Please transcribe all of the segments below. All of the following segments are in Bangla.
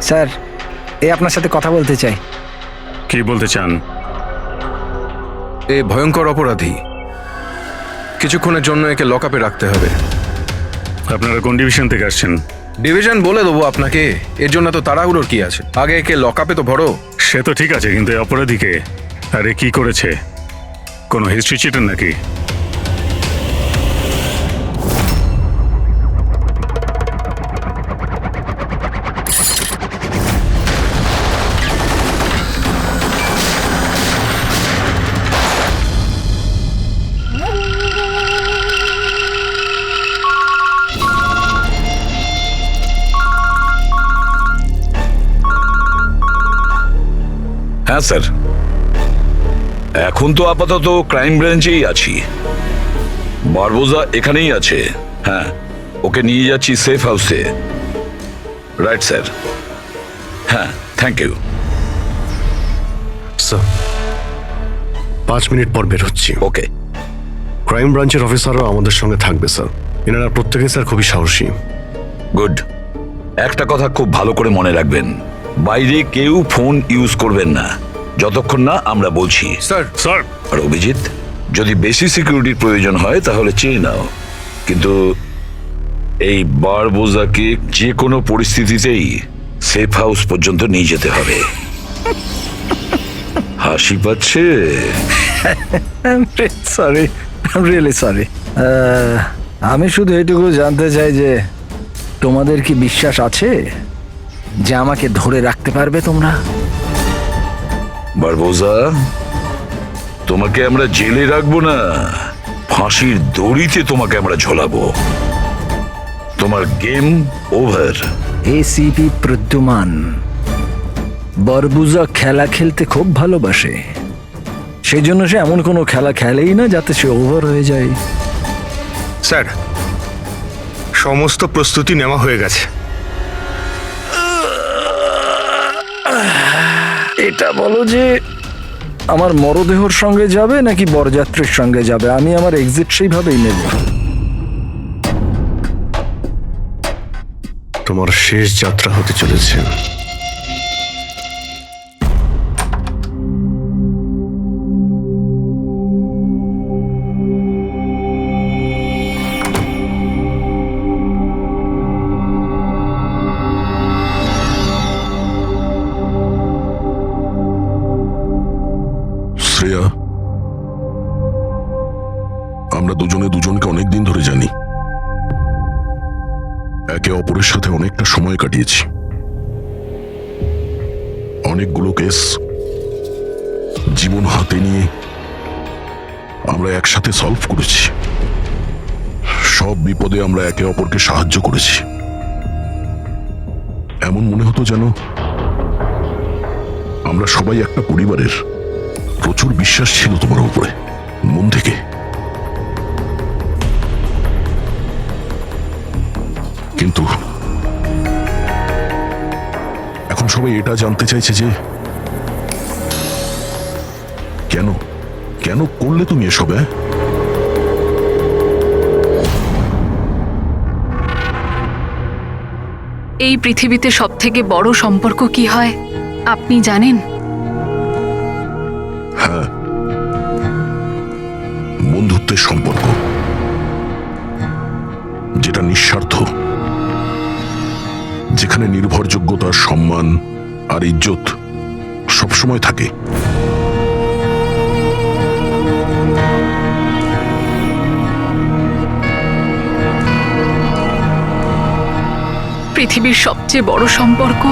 স্যার, আপনার সাথে কথা বলতে চাই। কি বলতে চান? এ ভয়ঙ্কর অপরাধী, কিছুক্ষণের জন্য একে লকআপে রাখতে হবে। আপনারা কোন ডিভিশন থেকে আসছেন? ডিভিশন বলে দেবো আপনাকে, এর জন্য তো তাড়াহুড়োর কি আছে? আগে একে লকআপে তো ভরো। সে তো ঠিক আছে, কিন্তু এই অপরাধীকে আরে কি করেছে? কোনো হিস্ট্রি চিটার নাকি? হ্যাঁ স্যার, এখন তো আপাতত ক্রাইম ব্রাঞ্চেই আছি। বারবোজা এখানেই আছে। হ্যাঁ, ওকে নিয়ে যাচ্ছি সেফ হাউসে। Right sir. হ্যাঁ, থ্যাংক ইউ স্যার। 5 মিনিট পর বের হচ্ছি। ওকে। ক্রাইম ব্রাঞ্চের অফিসারও আমাদের সঙ্গে থাকবে স্যার। এনারা প্রত্যেকে স্যার খুবই সাহসী। গুড। একটা কথা খুব ভালো করে মনে রাখবেন, বাইরে কেউ ফোন ইউজ করবেন না যতক্ষণ না আমরা বলছি। স্যার। স্যার, আর অভিজিৎ, যদি বেশি সিকিউরিটির প্রয়োজন হয় তাহলে চেয়ে নাও, কিন্তু এই বারবোজাকে যে কোনো পরিস্থিতিতেই সেফ হাউস পর্যন্ত নিয়ে যেতে হবে। হাসি পাচ্ছে? Sorry, really sorry. আমি শুধু এইটুকু জানতে চাই যে তোমাদের কি বিশ্বাস আছে যে আমাকে ধরে রাখতে পারবে তোমরা? বারবোজা, তোমাকে আমরা জেলে রাখবো না, ফাঁসির দড়িতে তোমাকে আমরা ঝোলাবো। তোমার গেম ওভার। এসিপি প্রদ্যুমান বারবোজা খেলা খেলতে খুব ভালোবাসে, সেই জন্য সে এমন কোনো খেলা খেলেই না যাতে সে ওভার হয়ে যায়। স্যার, সমস্ত প্রস্তুতি নেওয়া হয়ে গেছে। এটা বলো যে আমার মরদেহর সঙ্গে যাবে নাকি বরযাত্রীর সঙ্গে যাবে? আমি আমার এক্সিট সেইভাবেই নেব। তোমার শেষ যাত্রা হতে চলেছে। শ্রেয়া, আমরা দুজনে দুজনকে অনেকদিন ধরে জানি, একে অপরের সাথে অনেকটা সময় কাটিয়েছি। অনেকগুলো কেস জীবন হাতে নিয়ে আমরা একসাথে সলভ করেছি। সব বিপদে আমরা একে অপরকে সাহায্য করেছি। এমন মনে হতো যেন আমরা সবাই একটা পরিবারের। প্রচুর বিশ্বাস ছিল তোমার উপরে, মন থেকে। কিন্তু এখন সবাই এটা জানতে চাইছে যে কেন কেন করলে তুমি এসব? এই পৃথিবীতে সবথেকে বড় সম্পর্ক কি হয় আপনি জানেন? হ্যাঁ, বন্ধুত্বের সম্পর্ক, যেটা নিঃস্বার্থ, যেখানে নির্ভরযোগ্যতা, সম্মান আর ইজ্জত সবসময় থাকে। পৃথিবীর সবচেয়ে বড় সম্পর্ক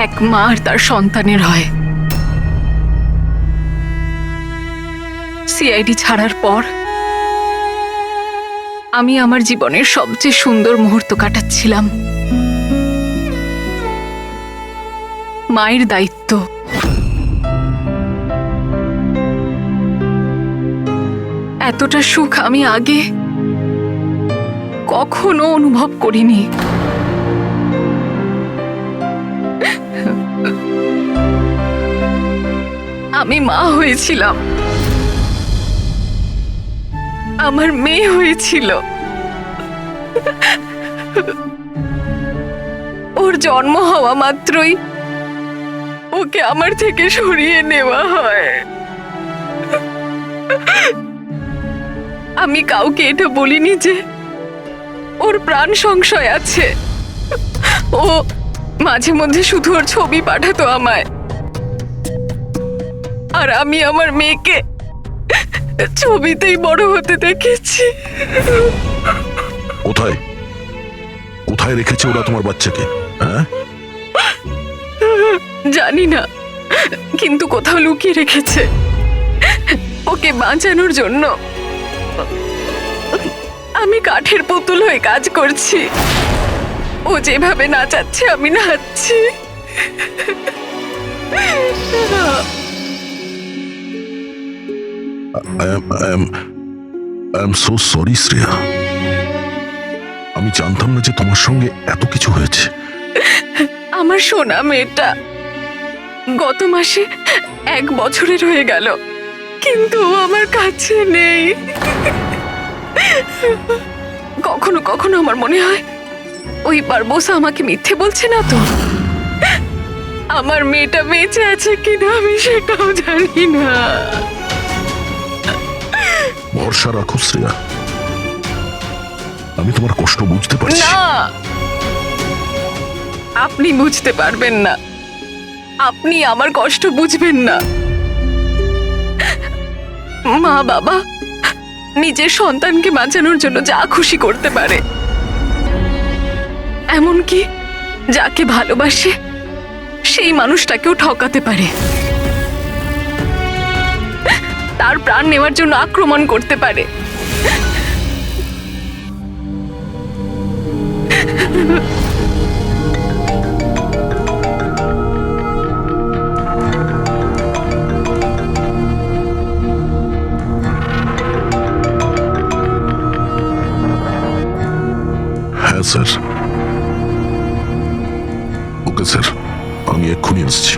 এক মা আর তার সন্তানের হয়। সিআইডি ছাড়ার পর আমি আমার জীবনের সবচেয়ে সুন্দর মুহূর্ত কাটাচ্ছিলাম। মায়ের দায়িত্ব, এতটা সুখ আমি আগে কখনো অনুভব করিনি। আমি মা হয়েছিলাম, আমার মেয়ে হয়েছিল। জন্ম হওয়া মাত্রই ওকে আমার থেকে সরিয়ে নেওয়া হয়। আমি কাউকে এটা বলিনি যে ওর প্রাণ সংশয় আছে। ও মাঝে মধ্যে শুধু ওর ছবি পাঠাতো আমায়, আর আমি আমার মেয়েকে ছবিতেই বড় হতে দেখেছি। কোথায় কোথায় রেখেছে ওরা তোমার বাচ্চাকে? হ্যাঁ, জানি না, কিন্তু কোথাও লুকিয়ে রেখেছে ওকে বাঁচানোর জন্য। আমি কাঠের পুতুল হয়ে কাজ করছি, ও যেভাবে নাচাচ্ছে আমি নাচছি। I am so sorry Shreya. আমি জানতাম না যে তোমার সঙ্গে এত কিছু হয়েছে। আমার সোনা মেয়েটা গত মাসে 1 বছরের হয়ে গেল, কিন্তু ও আমার কাছে নেই। কখনো কখনো আমার মনে হয় ওই বারবোসা আমাকে মিথ্যে বলছে না তো। আমার মেয়েটা বেঁচে আছে কিনা আমি সেটাও জানি না। ভরসা রাখো শ্রেয়া, আমি তোমার কষ্ট বুঝতে পারছি। না, আপনি বুঝতে পারবেন না, আপনি আমার কষ্ট বুঝবেন না। মা বাবা নিজের সন্তানকে বাঁচানোর জন্য যা খুশি করতে পারে, এমনকি যাকে ভালোবাসে সেই মানুষটাকেও ঠকাতে পারে, তার প্রাণ নেওয়ার জন্য আক্রমণ করতে পারে। হ্যাঁ স্যার। ওকে স্যার, আমি এক্ষুনি আসছি।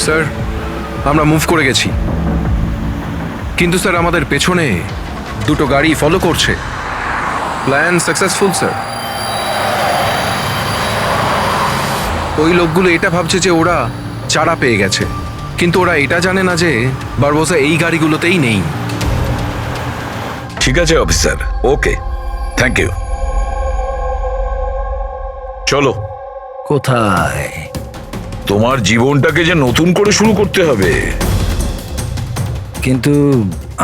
স্যার, আমরা মুভ করে গেছি, কিন্তু স্যার আমাদের পেছনে 2টো গাড়ি ফলো করছে। Plan successful sir. ওই লোকগুলো এটা ভাবছে যে ওরা চারা পেয়ে গেছে, কিন্তু ওরা এটা জানে না যে বারবোসা এই গাড়িগুলোতেই নেই। ঠিক আছে অফিসার, ওকে, থ্যাংক ইউ। চলো, কোথায়? তোমার জীবনটাকে যে নতুন করে শুরু করতে হবে। কিন্তু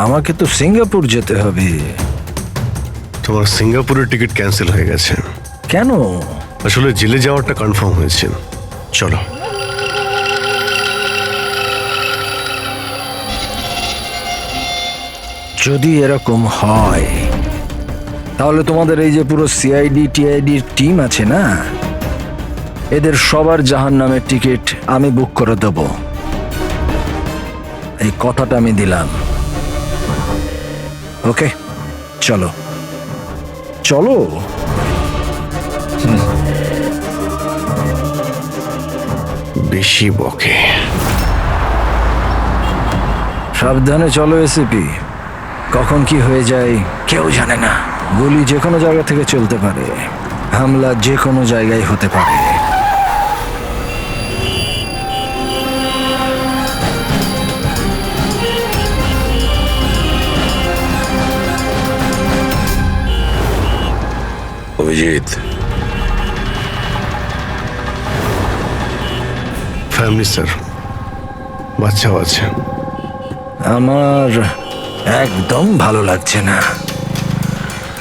আমাকে তো সিঙ্গাপুর যেতে হবে। তোমার সিঙ্গাপুরের টিকিট ক্যান্সেল হয়ে গেছে। কেন? আসলে জেলে যাওয়াটা কনফার্ম হয়েছে। চলো। যদি এরকম হয় তাহলে তোমাদের এই যে পুরো সিআইডি টিআইডির টিম আছে না, এদের সবার জাহান্নামের টিকিট আমি বুক করে দেব। এই কথাটা আমি দিলাম। ওকে, চলো চলো। বেশি বকে। সাবধানে চলো এসিপি, কখন কি হয়ে যায় কেউ জানে না। গুলি যে কোনো জায়গা থেকে চলতে পারে, হামলা যে কোনো জায়গায় হতে পারে। অভিজিৎ, ফ্যামিলি স্যার, বাচ্চাও আছে। আমার একদম ভালো লাগছে না।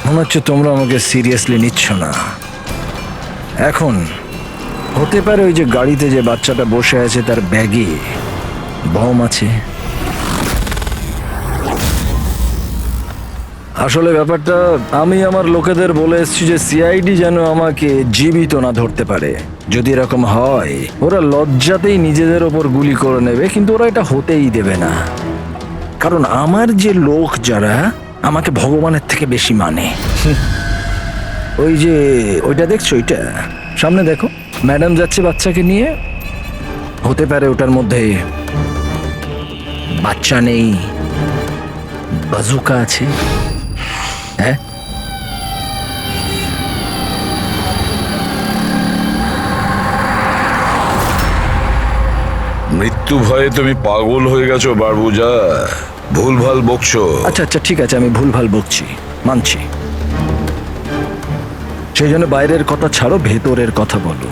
মনে হচ্ছে তোমরা আমাকে সিরিয়াসলি নিচ্ছ না। এখন হতে পারে ওই যে গাড়িতে যে বাচ্চাটা বসে আছে তার ব্যাগে বম আছে। আসলে ব্যাপারটা আমি আমার লোকেদের বলে এসেছি যে সিআইডি যেন আমাকে জীবিত না ধরতে পারে। যদি এরকম হয় ওরা লজ্জাতেই নিজেদের ওপর গুলি করে নেবে, কিন্তু ওরা এটা হতেই দেবে না। কারণ আমার যে লোক যারা আমাকে ভগবানের থেকে বেশি মানে। ওই যে ওইটা দেখছো, ওইটা সামনে দেখো, ম্যাডাম যাচ্ছে বাচ্চাকে নিয়ে। হতে পারে ওটার মধ্যে বাচ্চা নেই, বাজুকা আছে। হ্যাঁ, মৃত্যু ভয়ে তুমি পাগল হয়ে গেছো বারবুজা, ভুলভাল বকছো। আচ্ছা আচ্ছা ঠিক আছে, আমি ভুলভাল বকছি, মানছি। সেই জন্য বাইরের কথা ছাড়ো, ভেতরের কথা বলো।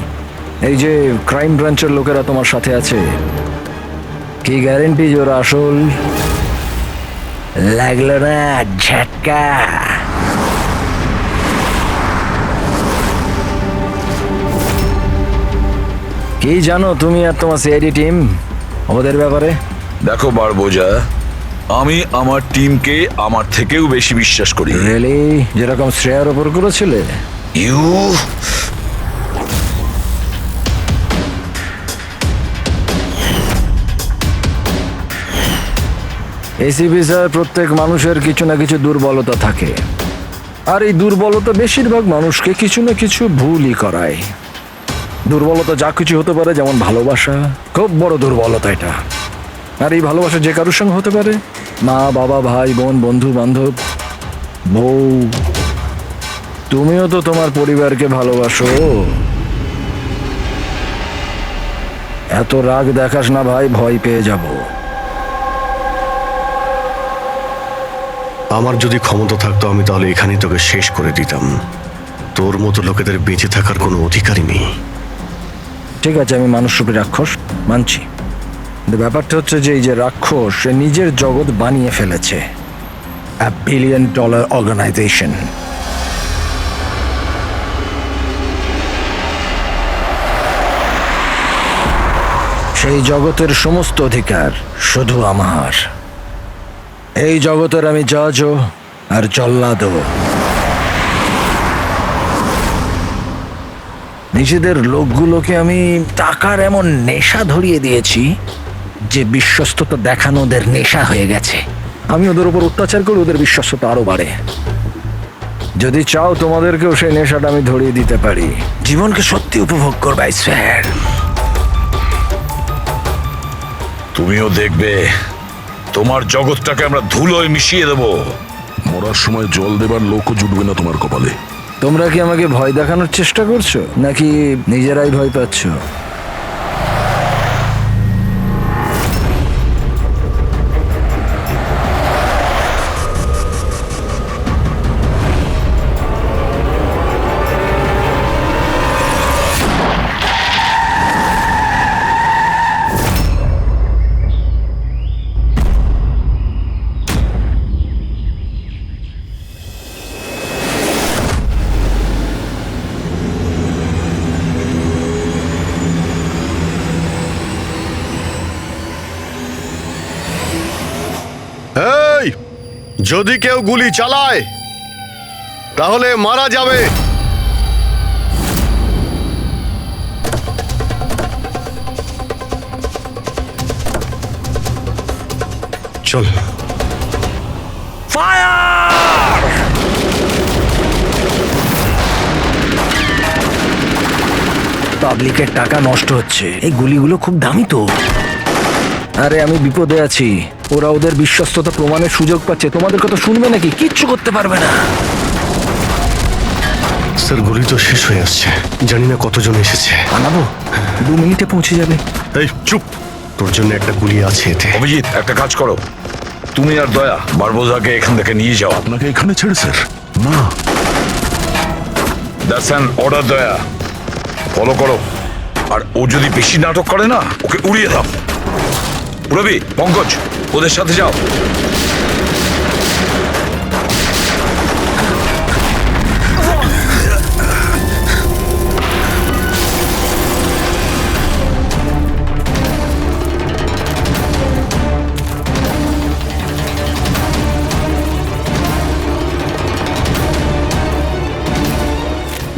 এই যে ক্রাইম ব্রাঞ্চের লোকেরা তোমার সাথে আছে, কি গ্যারেন্টি যে ওরা আসল? লাগলো না ঝটকা? কি জানো তুমি আর তোমার সিআইডি টিম ওদের ব্যাপারে? দেখো বারবোজা, আমি আমার টিমকে আমার থেকেও বেশি বিশ্বাস করি। রিয়েলি? যেরকম শ্রেয়ার ওপর করেছিলে? ইউ এসিপি স্যার, প্রত্যেক মানুষের কিছু না কিছু দুর্বলতা থাকে, আর এই দুর্বলতা বেশিরভাগ মানুষকে কিছু না কিছু ভুলই করায়। দুর্বলতা যা কিছু হতে পারে, যেমন ভালোবাসা, খুব বড় দুর্বলতা এটা। আর এই ভালোবাসা যে কারোর সঙ্গে হতে পারে, মা বাবা, ভাই বোন, বন্ধু বান্ধব, বউ। তুমিও তো তোমার পরিবারকে ভালোবাসো। এত রাগ দেখাস না ভাই, ভয় পেয়ে যাব। আমার যদি ক্ষমতা থাকতো আমি তাহলে এখানেই তোকে শেষ করে দিতাম। তোর মতো লোকেদের বেঁচে থাকার কোনো অধিকারই নেই। ঠিক আছে, আমি মানুষরূপী রাক্ষস মানছি, কিন্তু ব্যাপারটা হচ্ছে যে এই যে রাক্ষস, সে নিজের জগৎ বানিয়ে ফেলেছে, $1 বিলিয়ন অর্গানাইজেশন। সেই জগতের সমস্ত অধিকার শুধু আমার। এই জগতের আমি জজও আর জল্লাদও। নিজেদের লোকগুলোকে আমি টাকার এমন নেশা ধরিয়ে দিয়েছি যে বিশ্বস্ততা দেখানো ওদের নেশা হয়ে গেছে। আমি ওদের উপর অত্যাচার করে ওদের বিশ্বস্ততা আরো বাড়ে। যদি চাও তোমাদেরকেও সেই নেশাটা আমি ধরিয়ে দিতে পারি। জীবনকে সত্যি উপভোগ করবে স্যার। তুমিও দেখবে তোমার জগৎটাকে আমরা ধুলোয় মিশিয়ে দেবো। মরার সময় জল দেবার লোকও জুটবে না তোমার কপালে। তোমরা কি আমাকে ভয় দেখানোর চেষ্টা করছো, নাকি নিজেরাই ভয় পাচ্ছ? এই, যদি কেউ গুলি চালায় তাহলে মারা যাবে। চল। পাবলিকের টাকা নষ্ট হচ্ছে, এই গুলিগুলো খুব দামি তো। আরে আমি বিপদে আছি, ওরা ওদের বিশ্বস্ততা প্রমাণের সুযোগ পাচ্ছে। তোমাদের কথা শুনবে নাকি? কিচ্ছু করতে পারবে না। স্যার, গুলি তো শেষ হয়ে আসছে, জানি না কতজন এসেছে। আনাবো, 2 মিনিটে পৌঁছে যাবে। এই চুপ, তোর জন্য একটা গুলি আছে এতে। অভিজিৎ, একটা কাজ করো, তুমি আর দয়া বারবোজাকে এখান থেকে নিয়ে যাও। আপনাকে এখানে ছেড়ে স্যার? না, দ্যাটস অ্যান অর্ডার দয়া, ফলো করো। আর ও যদি বেশি নাটক করে না, ওকে উড়িয়ে দাও। রবি, পঙ্কজ, ওদের সাথে যাও।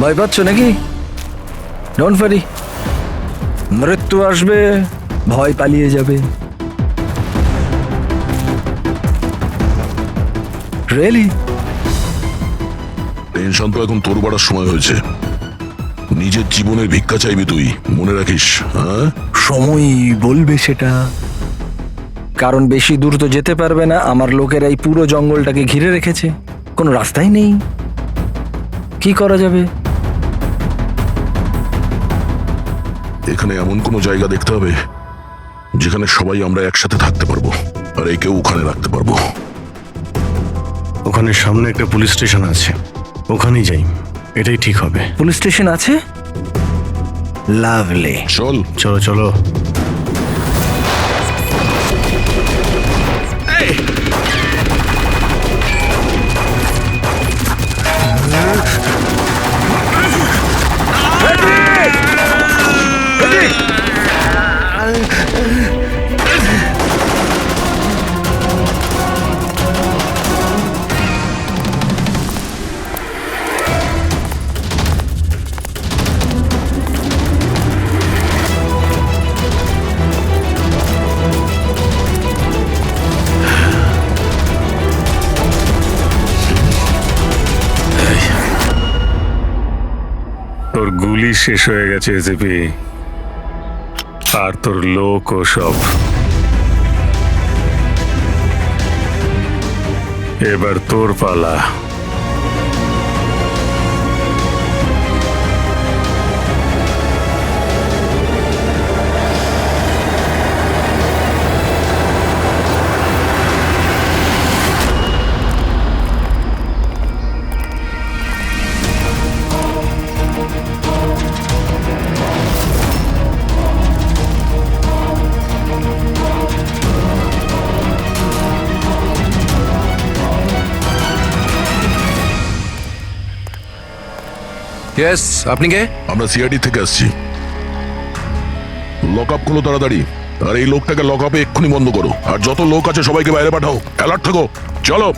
ভয় পাচ্ছ নাকি? ডোন্ট ওয়ারি, মৃত্যু আসবে, ভয় পালিয়ে যাবে। রিয়েলি? টেনশন তো এখন তোর বাড়ার সময় হয়েছে। নিজের জীবনের ভিক্ষা চাইবি তুই, মনে রাখিস। হ্যাঁ, সময় বলবে সেটা। কারণ বেশি দূর তো যেতে পারবে না, আমার লোকেরা এই পুরো জঙ্গলটাকে ঘিরে রেখেছে, কোনো রাস্তাই নেই। কি করা যাবে? এখানে এমন কোনো জায়গা দেখতে হবে যেখানে সবাই আমরা একসাথে থাকতে পারবো, আর একেও ওখানে রাখতে পারবো। ওখানে সামনে একটা পুলিশ স্টেশন আছে, ওখানেই যাই, এটাই ঠিক হবে। পুলিশ স্টেশন আছে? লাভলি। চল। চলো চলো। তোর গুলি শেষ হয়ে গেছে এসিপি, আর তোর লোক ও সব। এবার তোর পালা। ইয়েস, আপনি কে? আমরা সিআইডি থেকে আসছি। লক আপ করো তাড়াতাড়ি, আর এই লোকটাকে লক আপে এক্ষুনি বন্ধ করো, আর যত লোক আছে সবাইকে বাইরে পাঠাও। অ্যালার্ট থাকো, চলো।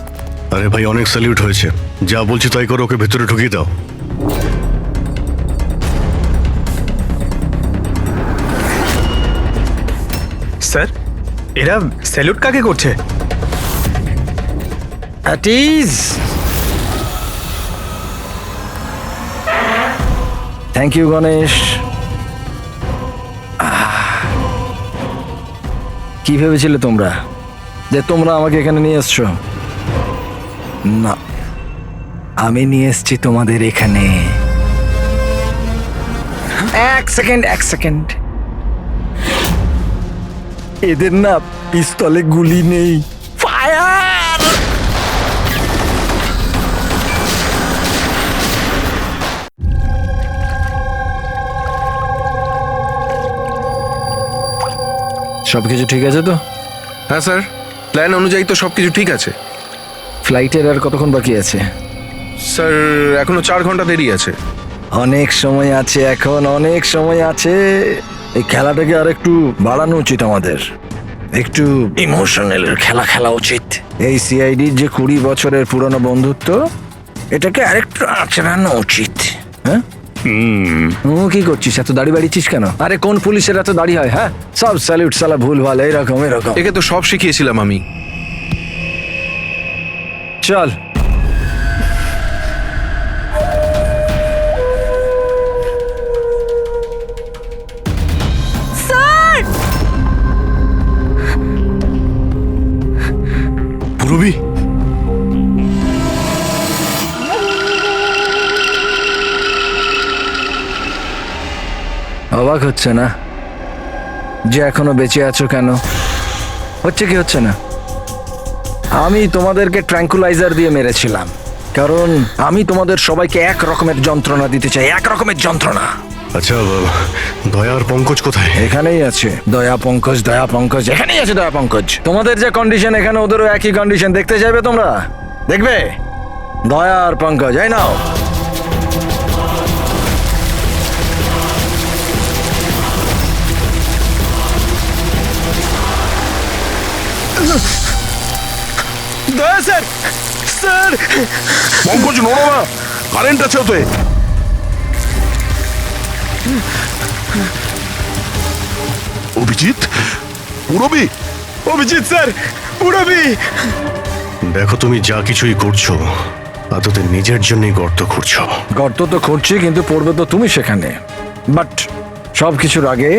আরে ভাই, অনেক স্যালিউট হয়েছে, যা বলছি তাই করো, ওকে ভেতরে ঢুকিয়ে দাও। স্যার, এরা স্যালুট কাকে করছে? Thank you Ganesh. কি ভেবেছিলে তোমরা যে তোমরা আমাকে এখানে নিয়ে এসছো? না, আমি নিয়ে এসছি তোমাদের এখানে। এক সেকেন্ড। এদের না পিস্তলে গুলি নেই। ফায়ার! সবকিছু ঠিক আছে তো? হ্যাঁ স্যার, প্ল্যান অনুযায়ী তো সবকিছু ঠিক আছে। ফ্লাইটের আর কতক্ষণ বাকি আছে? স্যার, এখনো 4 ঘন্টা দেরি আছে। অনেক সময় আছে, এখন অনেক সময় আছে। এই খেলাটাকে আর একটু বাড়ানো উচিত আমাদের, একটু ইমোশনাল খেলা উচিত। এই সিআইডির যে 20 বছরের পুরনো বন্ধুত্ব, এটাকে আরেকটু আচড়ানো উচিত। হ্যাঁ, কি করছিস? এত দাড়ি বাড়িছিস কেন? আরে কোন পুলিশের এত দাড়ি হয়? হ্যাঁ, সব স্যালুট সালা ভুল ভাল এরকম। একে তো সব শিখিয়েছিলাম আমি। চল। পুরবি, অবাক হচ্ছে না যে এখনো বেঁচে আছো? কেন হচ্ছে কি হচ্ছে না? আমি তোমাদেরকে ট্র্যাঙ্কুলাইজার দিয়ে মেরেছিলাম, কারণ আমি তোমাদের সবাইকে এক রকমের যন্ত্রণা দিতে চাই, এক রকমের যন্ত্রণা। আচ্ছা দয়া আর পঙ্কজ কোথায়? এখানেই আছে দয়া পঙ্কজ, এখানেই আছে দয়া পঙ্কজ। তোমাদের যে কন্ডিশন, এখানে ওদেরও একই কন্ডিশন। দেখতে চাইবে তোমরা? দেখবে? দয়া আর পঙ্কজ, এই নাও। দয়া স্যার, স্যার পঙ্কজ নড়ো না, কারেন্ট আছে ওতে। অভিজিৎ, পুরবি, অভিজিৎ স্যার, পুরবি। দেখো তুমি যা কিছুই করছো আদতে নিজের জন্যই গর্ত খুঁড়ছো। গর্ত তো খুঁড়ছি, কিন্তু পড়বে তো তুমি সেখানে। বাট সব কিছুর আগে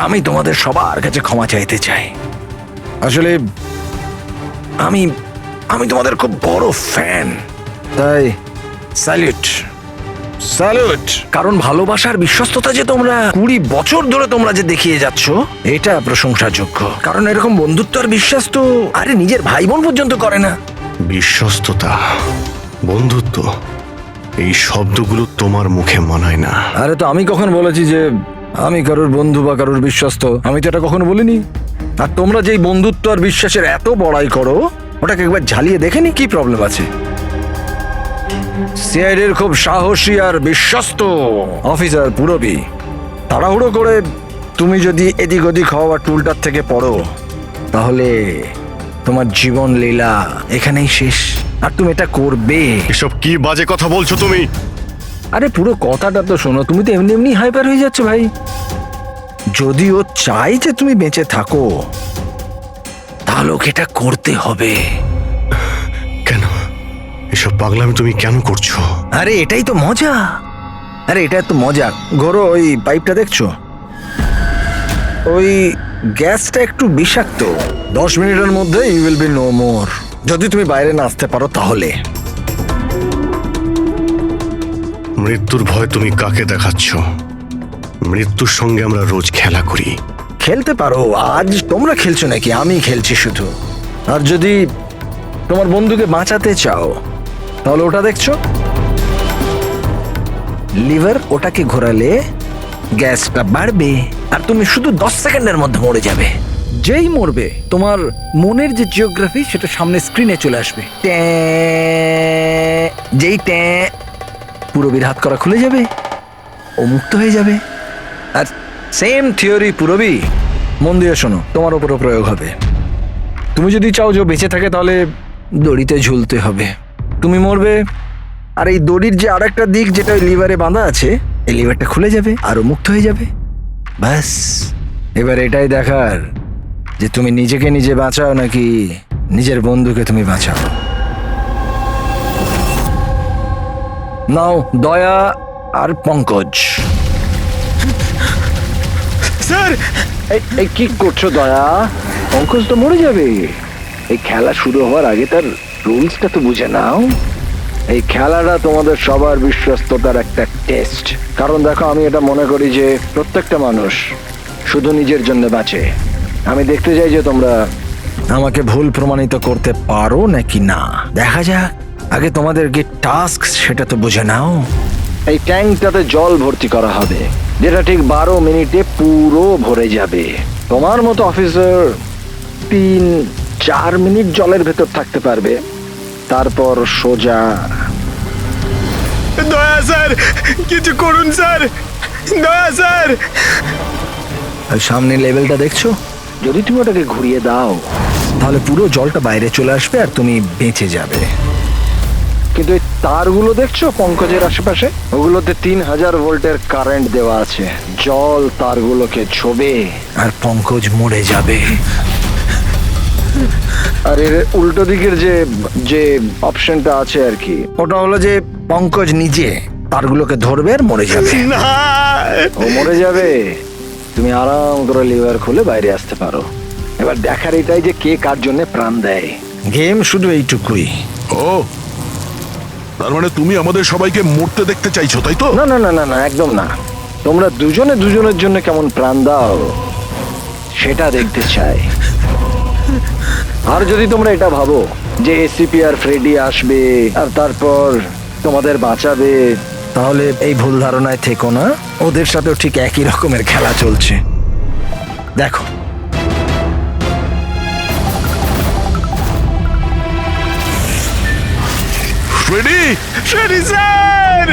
আমি তোমাদের সবার কাছে ক্ষমা চাইতে চাই। আসলে আমি আমি তোমাদের খুব বড় ফ্যান, তাই স্যালুট। কারণ ভালোবাসার বিশ্বস্ততা যে তোমরা 20 বছর ধরে তোমরা যে দেখিয়ে যাচ্ছ, এটা প্রশংসাযোগ্য। কারণ এরকম বন্ধুত্ব আর বিশ্বাস তো আরে নিজের ভাই বোন পর্যন্ত করে না। বিশ্বস্ততা, বন্ধুত্ব, এই শব্দগুলো তোমার মুখে মানায় না। আরে তো আমি কখন বলেছি যে আমি কারোর বন্ধু বা কারোর বিশ্বস্ত? আমি তো এটা কখনো বলিনি। আর তোমরা যেই বন্ধুত্ব আর বিশ্বাসের এত বড়াই করো, ওটাকে একবার ঝালিয়ে দেখেনি কি প্রবলেম আছে? সিআইডির খুব সাহসী আর বিশ্বস্ত অফিসার পুরবি, তাড়াহুড়ো করে তুমি যদি এদিক ওদিক হওয়া টুলটার থেকে পড়ো, তাহলে তোমার জীবন লীলা এখানেই শেষ। আর তুমি এটা করবে। এসব কি বাজে কথা বলছো তুমি? আরে পুরো কথাটা তো শোনো। তুমি তো এমনি এমনি হাইপার হয়ে যাচ্ছ ভাই। যদি ও চাই যে তুমি বেঁচে থাকো, তাহলে ওকে এটা করতে হবে। কেন এসব পাগলামি তুমি কেন করছো? আরে এটাই তো মজা। আরে এটা তো মজা। ঘোরো, ওই পাইপটা দেখছো? ওই গ্যাসটা একটু বিষাক্ত। 10 মিনিটের মধ্যে you will be no more. যদি তুমি বাইরে না আসতে পারো তাহলে। মৃত্যুর ভয় তুমি কাকে দেখাচ্ছ? মৃত্যুর সঙ্গে আমরা রোজ খেলা করি। খেলতে পারো। আজ তোমরা খেলছো নাকি? আমি খেলছি শুধু। আর যদি তোমার বন্ধুকে বাঁচাতে চাও, তাহলে ওটা দেখছো লিভার, ওটাকে ঘোরালে গ্যাসটা বাড়বে আর তুমি শুধু 10 সেকেন্ডের মধ্যে মরে যাবে। যেই মরবে, তোমার মনের যে জিওগ্রাফি সেটা সামনে স্ক্রিনে চলে আসবে। যেই পুরবীর হাত করা খুলে যাবে, ও মুক্ত হয়ে যাবে। আর সেম থিওরি পুরবি, মন দিয়ে শোনো, তোমার উপরও প্রয়োগ হবে। তুমি যদি চাও যে ও বেঁচে থাকে, তাহলে দড়িতে ঝুলতে হবে। তুমি মরবে, আর এই দড়ির যে আরেকটা দিক যেটা ওই লিভারে বাঁধা আছে, এই লিভারটা খুলে যাবে আর ও মুক্ত হয়ে যাবে। ব্যাস, এবার এটাই দেখার যে তুমি নিজেকে নিজে বাঁচাও নাকি নিজের বন্ধুকে তুমি বাঁচাও। নাও দয়া আর পঙ্কজ। স্যার, এই কি করছো দয়া? পঙ্কজ তো মরে যাবে। এই খেলা শুরু হওয়ার আগে তার রুলসটা তো বুঝে নাও। এই খেলাটা তোমাদের সবার বিশ্বস্ততার একটা টেস্ট। কারণ দেখো, আমি এটা মনে করি যে প্রত্যেকটা মানুষ শুধু নিজের জন্য বাঁচে। আমি দেখতে চাই যে তোমরা আমাকে ভুল প্রমাণিত করতে পারো নাকি না। দেখা যাক। আগে তোমাদের কি টাস্ক সেটা তো বুঝে নাও। এই ট্যাঙ্কটাতে জল ভর্তি করা হবে, যেটা ঠিক 12 মিনিটে পুরো ভরে যাবে। তোমার মতো অফিসার 3-4 মিনিট জলের ভেতর থাকতে পারবে, তারপর সোজা। দয়া স্যার, কিছু করুন স্যার, দয়া স্যার। আর সামনে লেভেলটা দেখছো? যদি তুমি ওটাকে ঘুরিয়ে দাও, তাহলে পুরো জলটা বাইরে চলে আসবে আর তুমি বেঁচে যাবে। কিন্তু এই তারগুলো দেখছো পঙ্কজের আশেপাশে, ওগুলোতে 3000 ভোল্টের কারেন্ট দেওয়া আছে। জল তারগুলোকে ছোবে আর পঙ্কজ মরে যাবে। আর এর উল্টো দিকের যে অপশনটা আছে আর কি, ওটা হলো যে পঙ্কজ নিজে তারগুলোকে ধরবে আর মরে যাবে। না, ও মরে যাবে, তুমি আরাম করে লিভার খুলে বাইরে আসতে পারো। এবার দেখার এটাই যে কে কার জন্য প্রাণ দেয়। গেম শুধু এইটুকুই। ও, তার মানে তুমি আমাদের সবাইকে মরতে দেখতে চাইছো, তাই তো? না না না না না, একদম না। তোমরা দুজনে দুজনের জন্য কেমন প্রাণ দাও সেটা দেখতে চাই। আর যদি তোমরা এটা ভাবো যে এসিপি আর ফ্রেডি আসবে আর তারপর তোমাদের বাঁচাবে, তাহলে এই ভুল ধারণায় থেকো না। ওদের সাথেও ঠিক একই রকমের খেলা চলছে। দেখো, ফ্রেডি, ফ্রেডি স্যার!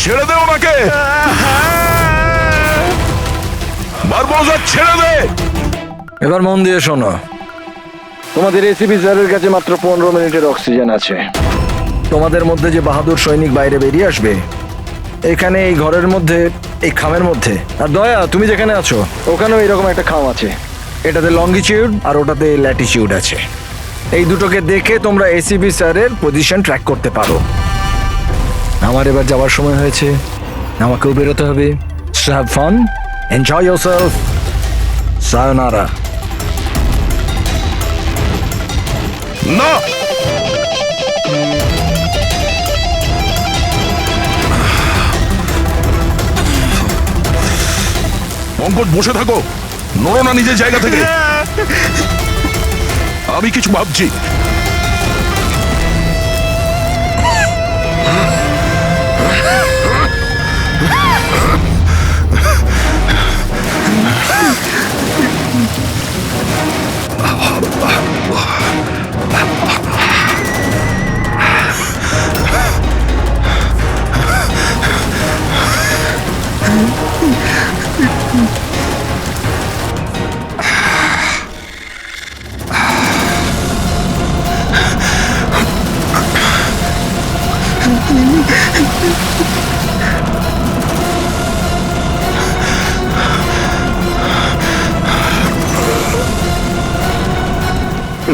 ছেড়ে দে ওনাকে, বারবোজা ছেড়ে দে। এবার মন দিয়ে শোনো। তোমাদের এসিপি স্যারের কাছে মাত্র 15 মিনিটের অক্সিজেন আছে। তোমাদের মধ্যে যে বাহাদুর সৈনিক বাইরে বেরিয়ে আসবে, এখানে এই ঘরের মধ্যে, এই খামের মধ্যে। আর দয়া, তুমি যেখানে আছো ওখানেও এরকম একটা খাম আছে। এটাতে লঙ্গিটিউড আর ওটাতে ল্যাটিটিউড আছে। এই দুটোকে দেখে তোমরা এসিপি স্যারের পজিশন ট্র্যাক করতে পারো। আমার এবার যাওয়ার সময় হয়েছে, আমাকেও বেরোতে হবে। So have fun, enjoy yourself, sayonara. না, পঙ্কজ বসে থাকো, নড়ো না নিজের জায়গা থেকে। আমি কিছু ভাবছি।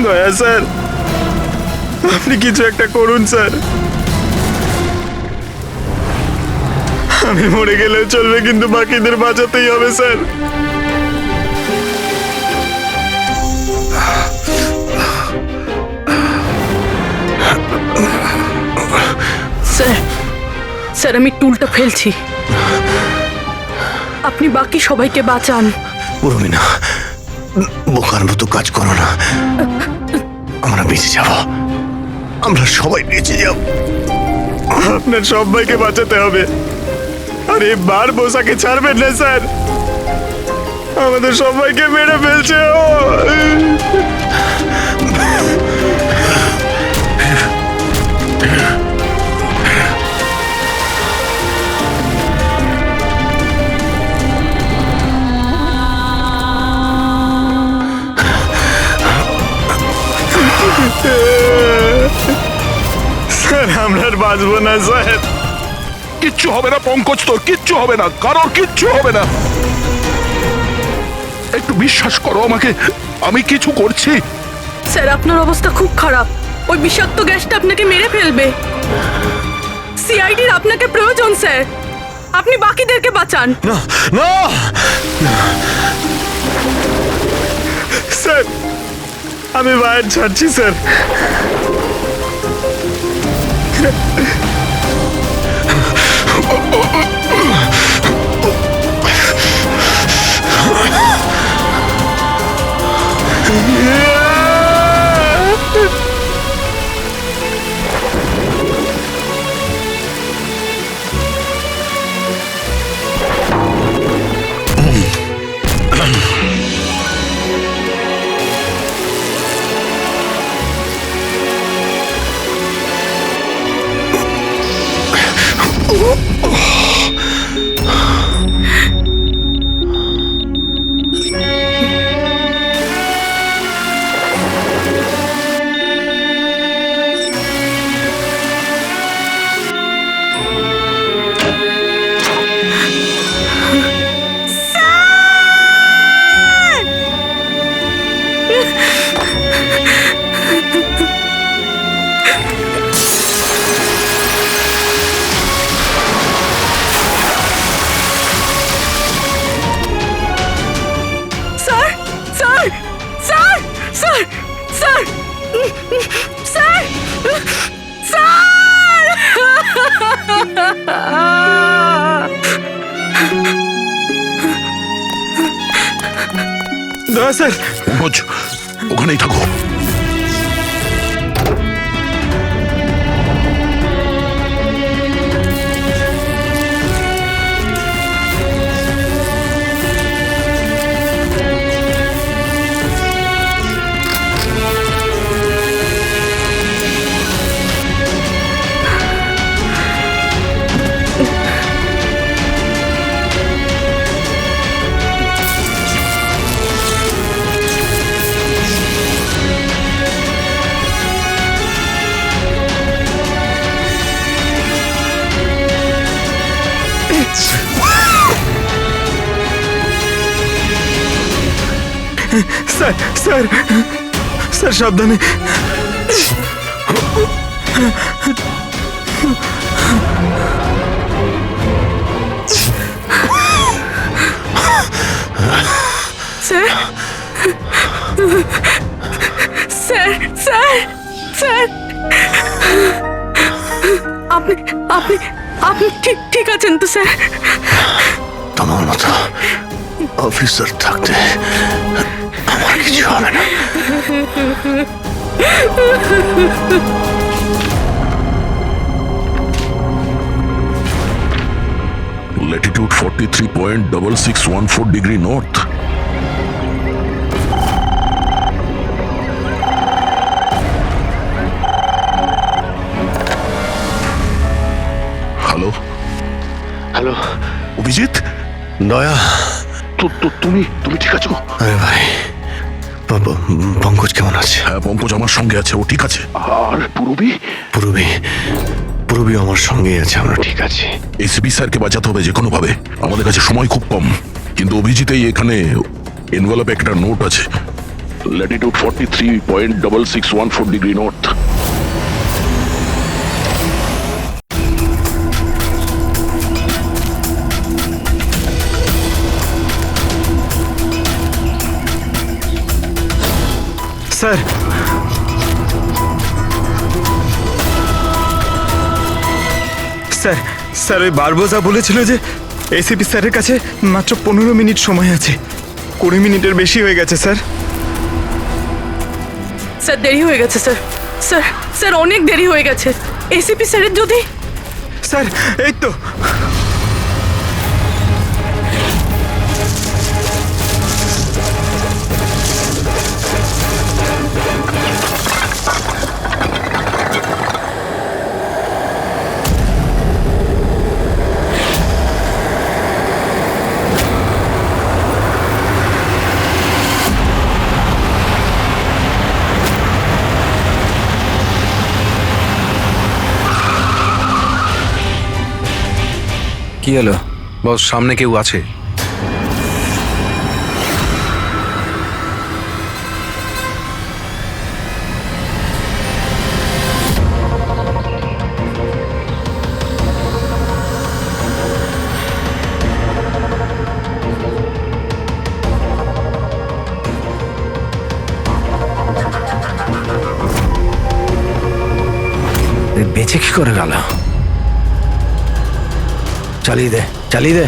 দয়া স্যার, আপনি কিছু একটা করুন স্যার। আমি মরে গেলেও চলবে, কিন্তু বাকিদের বাঁচাতেই হবে স্যার। স্যার, স্যার আমি টুলটা ফেলছি, আপনি বাকি সবাইকে বাঁচান। উর্মিনা, বোকার মতো কাজ করো না। আমরা বেঁচে যাব, আমরা সবাই বেঁচে যাব। আপনার সবাইকে বাঁচাতে হবে। আর এই বারবোসাকে ছাড়বেন না স্যার, আমাদের সবাইকে মেরে ফেলছে ও। স্যার আমরা আর বাঁচবো না স্যার। কিচ্ছু হবে না পঙ্কজ, তোর কিচ্ছু হবে না, কারোর কিচ্ছু হবে না। একটু বিশ্বাস করো আমাকে, আমি কিছু করছি। স্যার আপনার অবস্থা খুব খারাপ, ওই বিষাক্ত গ্যাসটা আপনাকে মেরে ফেলবে। সিআইডির আপনাকে প্রয়োজন স্যার, আপনি বাকিদেরকে বাঁচান। না না, স্যার আমি বাইরে ছাড়ছি স্যার। দয়া স্যার, পঙ্কজ, ওখানেই থাকো। স্যার স্যার স্যার, সাবধানে। স্যার স্যার স্যার স্যার, আপনি আপনি আপনি ঠিক ঠিক আছেন তো স্যার? তোমার মতো অফিসার থাকতে আমার কিছু হবে না। Latitude 43.6614 degree north. Hello hello Abhijit, দয়া, তুমি ঠিক আছো? আরে ভাই, পঙ্কজ কেমন আছে? হ্যাঁ, পঙ্কজ আমার সঙ্গে আছে, ও ঠিক আছে। আর পূরবী? পূরবী আমার সঙ্গেই আছে, আমরা ঠিক আছি। এসিপি স্যারকে বাঁচাতে হবে যে কোনো ভাবে, আমাদের কাছে সময় খুব কম। কিন্তু অভিজিতেই এখানে এনভেলপে একটা নোট আছে, Latitude 43.6614 degree north. Sir, sir sir, ওই বারবোজা বলেছিল যে এসিপি স্যারের কাছে মাত্র 15 মিনিট সময় আছে। 20 মিনিটের বেশি হয়ে গেছে স্যার। স্যার দেরি হয়ে গেছে স্যার। স্যার স্যার, অনেক দেরি হয়ে গেছে। এসিপি স্যারের যদি স্যার, এই তো। কি হলো? বস, সামনে কেউ আছে। বেঁচে কি করে গেল? চালিয়ে দে, চালিয়ে দে।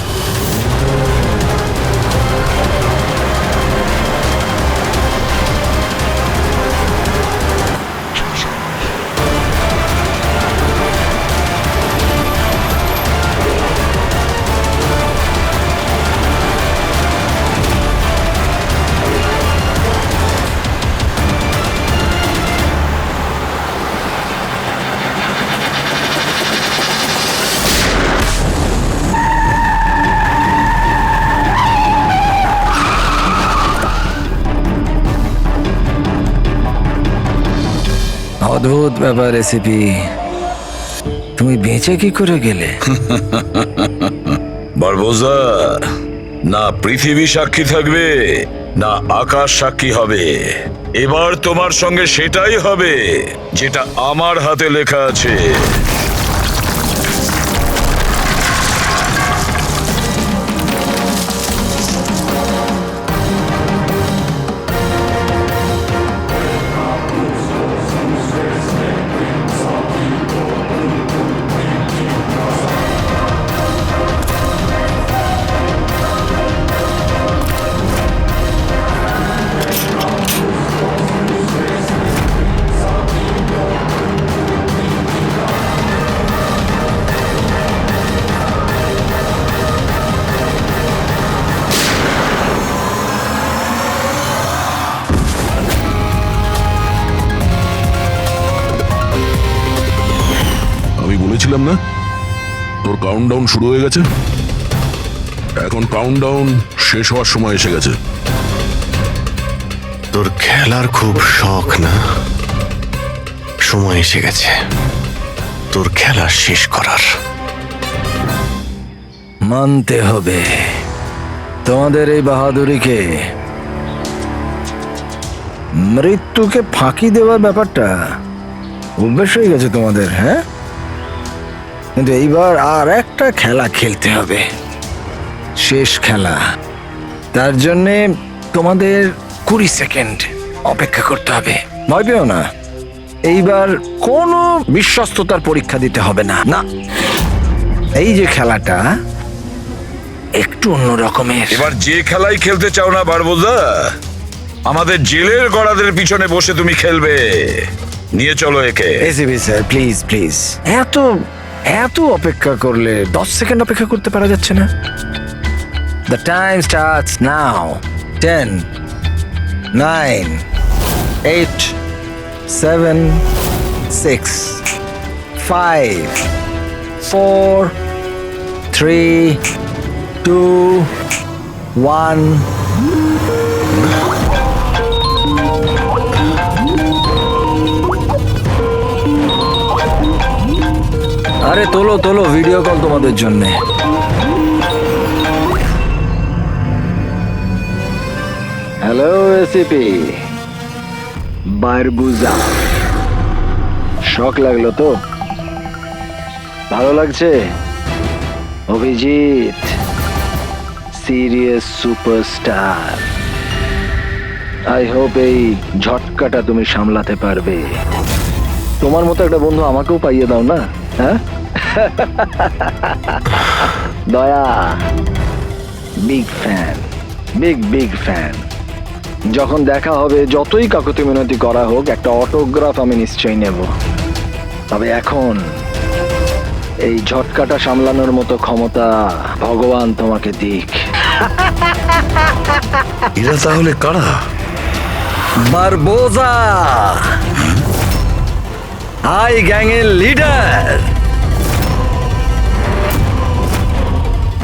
অদ্ভুত ব্যাপার রেসিপি, তুমি বেঁচে কি করে গেলে? বারবোজা, না পৃথিবী সাক্ষী থাকবে না আকাশ সাক্ষী হবে। এবার তোমার সঙ্গে সেটাই হবে যেটা আমার হাতে লেখা আছে। বলেছিলাম না তোর কাউন্টডাউন শুরু হয়ে গেছে। এখন কাউন্টডাউন শেষ হওয়ার সময় এসে গেছে। তোর খেলার খুব শখ না? সময় এসে গেছে তোর খেলা শেষ করার। মানতে হবে তোমাদের এই বাহাদুরিকে। মৃত্যুকে ফাঁকি দেওয়ার ব্যাপারটা অভ্যেস হয়ে গেছে তোমাদের, হ্যাঁ? কিন্তু এইবার আর একটা খেলা খেলতে হবে, শেষ খেলা। তার জন্যে তোমাদের 20 সেকেন্ড অপেক্ষা করতে হবে। ভয় পেও না, এইবার কোনো বিশ্বস্ততার পরীক্ষা দিতে হবে না। না, এই যে খেলাটা একটু অন্য রকমের। এবার যে খেলাই খেলতে চাও না বারবোজা, আমাদের জেলের গড়াদের পিছনে বসে তুমি খেলবে। নিয়ে চলো একে। এসিবি স্যার, প্লিজ প্লিজ, এত এত অপেক্ষা করলে 10 সেকেন্ড অপেক্ষা করতে পারা যাচ্ছে না? The time starts now. 10, 9, 8, 7, 6, 5, 4, 3, 2, 1. আরে তোলো তোলো, ভিডিও কল তোমাদের জন্য। হ্যালো এসিপি বারবুজা, শখ লাগলো তো? ভালো লাগছে? Abhijit serious superstar. I hope এই ঝটকাটা তুমি সামলাতে পারবে। তোমার মতো একটা বন্ধু আমাকেও পাইয়ে দাও না, হ্যাঁ? দয়া বিগ ফ্যান, বিগ ফ্যান। যখন দেখা হবে, যতই কাকুতি মিনতি করা হোক, একটা অটোগ্রাফ আমি নিশ্চয়ই নেব। তবে এখন এই ঝটকাটা সামলানোর মতো ক্ষমতা ভগবান তোমাকে দিক। এরা তাহলে কারা? বারবোজা, আই গ্যাংয়ের লিডার।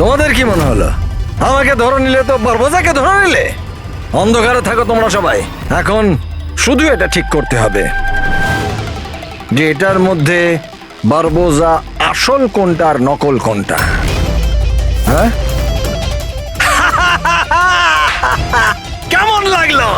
তোমাদের কি মনে হলো আমাকে ধরে নিলে তো বারবোজাকে ধরে নিলে? অন্ধকারে থাকো তোমরা সবাই। এখন শুধু এটা ঠিক করতে হবে যে এটার মধ্যে বারবোজা আসল কোনটা আর নকল কোনটা। হ্যাঁ, কেমন লাগলো?